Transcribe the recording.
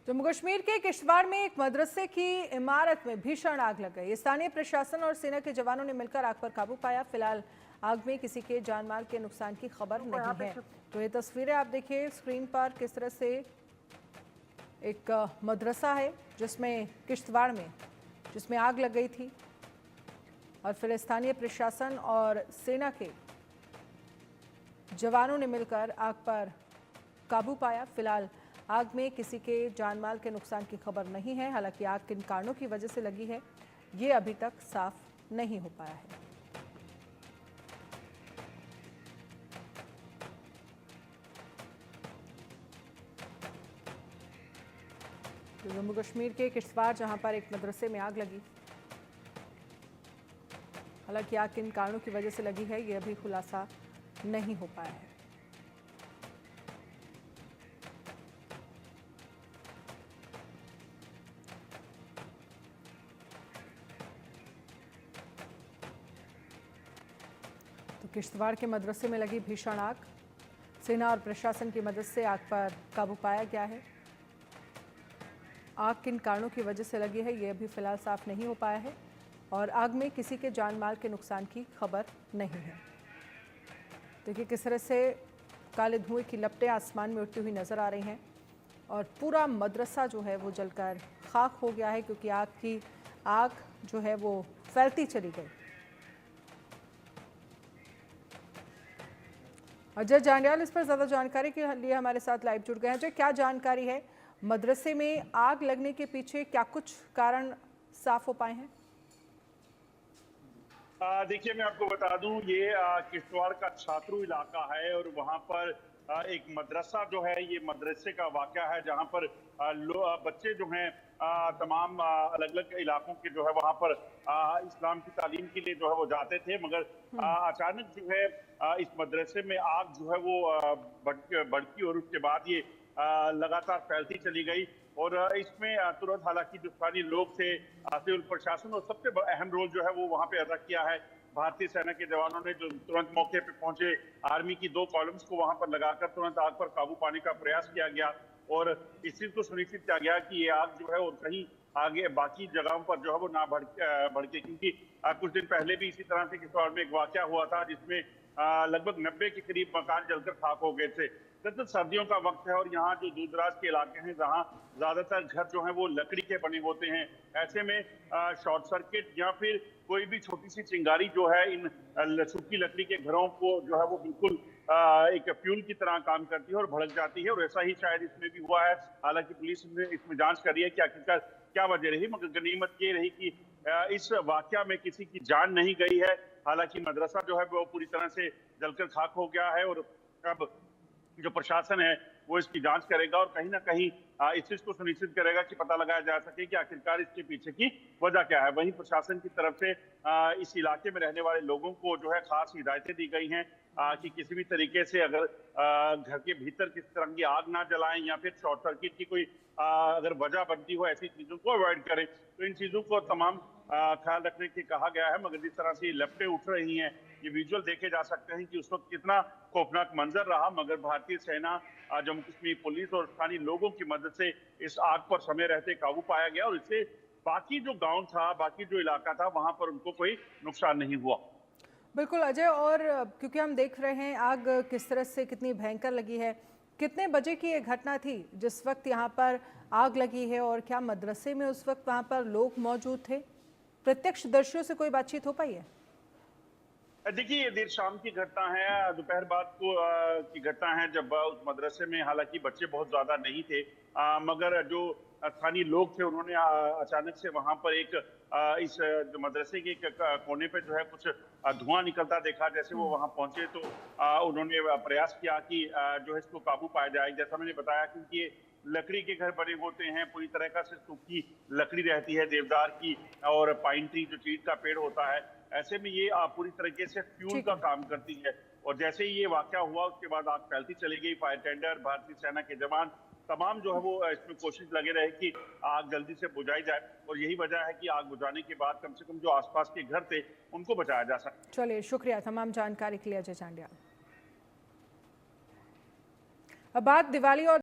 जम्मू कश्मीर के किश्तवाड़ में एक मदरसे की इमारत में भीषण आग लग गई। स्थानीय प्रशासन और सेना के जवानों ने मिलकर आग पर काबू पाया। फिलहाल आग में किसी के जान माल के नुकसान की खबर नहीं है। तो ये तस्वीरें आप देखिए स्क्रीन पर, किस तरह से एक मदरसा है जिसमें किश्तवाड़ में जिसमें आग लग गई थी और फिर स्थानीय प्रशासन और सेना के जवानों ने मिलकर आग पर काबू पाया। फिलहाल आग में किसी के जानमाल के नुकसान की खबर नहीं है। हालांकि आग किन कारणों की वजह से लगी है ये अभी तक साफ नहीं हो पाया है। तो जम्मू कश्मीर के किश्तवाड़ जहां पर एक मदरसे में आग लगी, हालांकि आग किन कारणों की वजह से लगी है ये अभी खुलासा नहीं हो पाया है। तो किश्तवाड़ के मदरसे में लगी भीषण आग, सेना और प्रशासन की मदद से आग पर काबू पाया गया है। आग किन कारणों की वजह से लगी है ये अभी फिलहाल साफ नहीं हो पाया है और आग में किसी के जान माल के नुकसान की खबर नहीं है। देखिए किस तरह से काले धुएं की लपटें आसमान में उड़ती हुई नजर आ रही हैं और पूरा मदरसा जो है वो जलकर खाक हो गया है, क्योंकि आग जो है वो फैलती चली गई। अजय जांडियाल इस पर ज्यादा जानकारी के लिए हमारे साथ लाइव जुड़ गए हैं। अजय, क्या जानकारी है मदरसे में आग लगने के पीछे, क्या कुछ कारण साफ हो पाए हैं? देखिए, मैं आपको बता दूं, ये किश्तवाड़ का छात्रू इलाका है और वहां पर एक मदरसा जो है, ये मदरसे का वाकया है जहां पर बच्चे जो हैं तमाम अलग अलग इलाकों के जो है वहां पर इस्लाम की तालीम के लिए जो है वो जाते थे, मगर अचानक जो है इस मदरसे में आग जो है वो बढ़ती और उसके बाद ये लगातार फैलती चली गई और इसमें तुरंत हालांकि जो स्थानीय लोग थे, सिविल प्रशासन और सबसे अहम रोल जो है वो वहां पे अदा किया है भारतीय सेना के जवानों ने, जो तुरंत मौके पे पहुंचे। आर्मी की 2 कॉलम्स को वहां पर लगाकर तुरंत आग पर काबू पाने का प्रयास किया गया और इस चीज को सुनिश्चित किया गया कि ये आग जो है और कहीं आगे बाकी जगहों पर जो है वो ना भड़के, क्योंकि कुछ दिन पहले भी इसी तरह से किश्तवाड़ में एक वाकया हुआ था जिसमें लगभग 90 के करीब मकान जलकर खाक हो गए थे। दरअसल सर्दियों का वक्त है और यहाँ जो दूर दराज के इलाके हैं जहाँ ज्यादातर घर जो है वो लकड़ी के बने होते हैं, ऐसे में शॉर्ट सर्किट या फिर कोई भी छोटी सी चिंगारी जो है इन सूखी लकड़ी के घरों को जो है वो बिल्कुल एक फ्यूल की तरह काम करती है और भड़क जाती है और ऐसा ही शायद इसमें भी हुआ है। हालांकि पुलिस ने इसमें जांच कर रही है कि आखिरकार क्या वजह रही, मगर गनीमत ये रही कि इस वाकया में किसी की जान नहीं गई है। हालांकि मदरसा जो है वो पूरी तरह से जलकर खाक हो गया है और अब जो प्रशासन है वो इसकी जांच करेगा और कहीं ना कहीं इस चीज को सुनिश्चित करेगा कि पता लगाया जा सके कि आखिरकार इसके पीछे की वजह क्या है। वहीं प्रशासन की तरफ से इस इलाके में रहने वाले लोगों को जो है खास हिदायतें दी गई हैं कि किसी भी तरीके से अगर घर के भीतर किसी तरह की आग ना जलाएं या फिर शॉर्ट सर्किट की कोई अगर वजह बनती हो, ऐसी चीजों को अवॉइड करें। तो इन चीजों को तमाम ख्याल रखने की कहा गया है, मगर जिस तरह से ये लपटें उठ रही हैं, ये विजुअल देखे जा सकते हैं कि उस वक्त कितना खौफनाक मंजर रहा, मगर भारतीय सेना, जम्मू कश्मीर पुलिस और स्थानीय लोगों की मदद से इस आग पर समय रहते काबू पाया गया और इससे बाकी जो गांव था, बाकी जो इलाका था, वहां पर उनको कोई नुकसान नहीं हुआ। बिल्कुल अजय, और क्योंकि हम देख रहे हैं आग किस तरह से कितनी भयंकर लगी है, कितने बजे की ये घटना थी जिस वक्त यहाँ पर आग लगी है और क्या मदरसे में उस वक्त वहाँ पर लोग मौजूद थे? प्रत्यक्षदर्शियों से कोई बातचीत हो पाई है? देखिए, ये देर शाम की घटना है, दोपहर बाद को की घटना है, जब उस मदरसे में हालांकि बच्चे बहुत ज्यादा नहीं थे, मगर जो स्थानीय लोग थे उन्होंने अचानक से वहां पर एक इस जो मदरसे के एक कोने पे जो है कुछ धुआं निकलता देखा। जैसे वो वहां पहुंचे तो उन्होंने प्रयास किया कि जो है इसको काबू पाया जाए। जैसा मैंने बताया, क्योंकि ये लकड़ी के घर बने होते हैं, पूरी तरह का से सूखी लकड़ी रहती है देवदार की और पाइन ट्री जो चीड़ का पेड़ होता है, ऐसे में ये पूरी तरीके से फ्यूल ठीक का है। काम करती है। और जैसे ही ये वाकया हुआ उसके बाद आग फैलती चली गई। फायर टेंडर, भारतीय सेना के जवान तमाम जो है वो इसमें कोशिश लगे रहे कि आग जल्दी से बुझाई जाए और यही वजह है कि आग बुझाने के बाद कम से कम जो आसपास के घर थे उनको बचाया जा सके। चलिए, शुक्रिया तमाम जानकारी के लिए अजय जांडियाल। अब बात दिवाली और